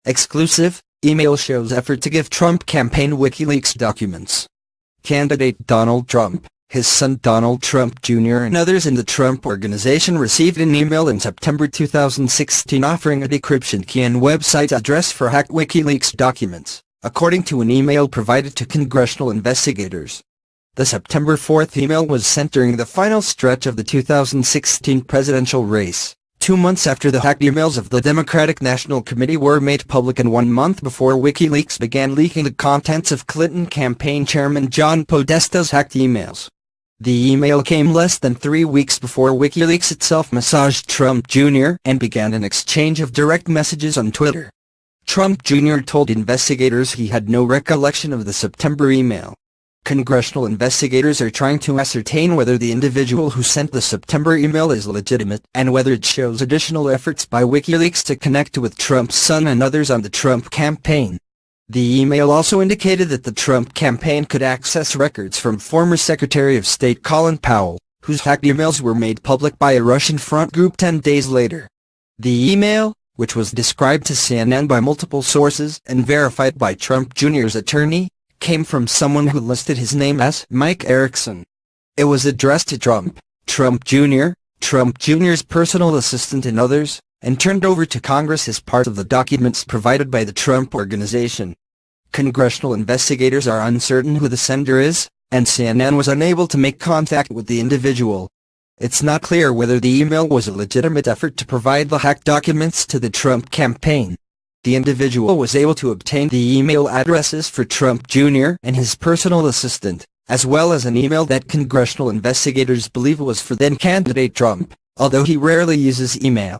Exclusive, email shows effort to give Trump campaign WikiLeaks documents. Candidate Donald Trump, his son Donald Trump Jr. and others in the Trump Organization received an email in September 2016 offering a decryption key and website address for hacked WikiLeaks documents, according to an email provided to congressional investigators. The September 4th email was sent during the final stretch of the 2016 presidential race, 2 months after the hacked emails of the Democratic National Committee were made public and 1 month before WikiLeaks began leaking the contents of Clinton campaign chairman John Podesta's hacked emails. The email came less than 3 weeks before WikiLeaks itself massaged Trump Jr. and began an exchange of direct messages on Twitter. Trump Jr. told investigators he had no recollection of the September email. Congressional investigators are trying to ascertain whether the individual who sent the September email is legitimate and whether it shows additional efforts by WikiLeaks to connect with Trump's son and others on the Trump campaign. The email also indicated that the Trump campaign could access records from former Secretary of State Colin Powell, whose hacked emails were made public by a Russian front group 10 days later. The email, which was described to CNN by multiple sources and verified by Trump Jr.'s attorney, came from someone who listed his name as Mike Erickson. It was addressed to Trump, Trump Jr., Trump Jr.'s personal assistant and others, and turned over to Congress as part of the documents provided by the Trump Organization. Congressional investigators are uncertain who the sender is, and CNN was unable to make contact with the individual. It's not clear whether the email was a legitimate effort to provide the hacked documents to the Trump campaign. The individual was able to obtain the email addresses for Trump Jr. and his personal assistant, as well as an email that congressional investigators believe was for then-candidate Trump, although he rarely uses email.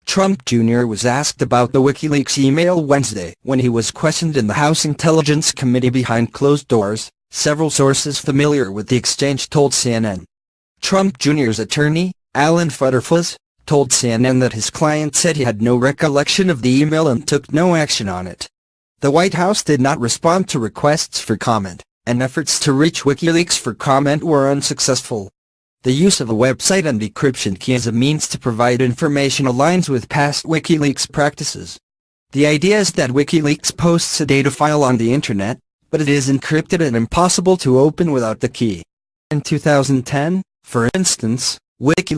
Trump Jr. was asked about the WikiLeaks email Wednesday when he was questioned in the House Intelligence Committee behind closed doors, several sources familiar with the exchange told CNN. Trump Jr.'s attorney, Alan Futterfuss, told CNN that his client said he had no recollection of the email and took no action on it. The White House did not respond to requests for comment, and efforts to reach WikiLeaks for comment were unsuccessful. The use of a website and decryption key as a means to provide information aligns with past WikiLeaks practices. The idea is that WikiLeaks posts a data file on the internet, but it is encrypted and impossible to open without the key. In 2010, for instance, WikiLeaks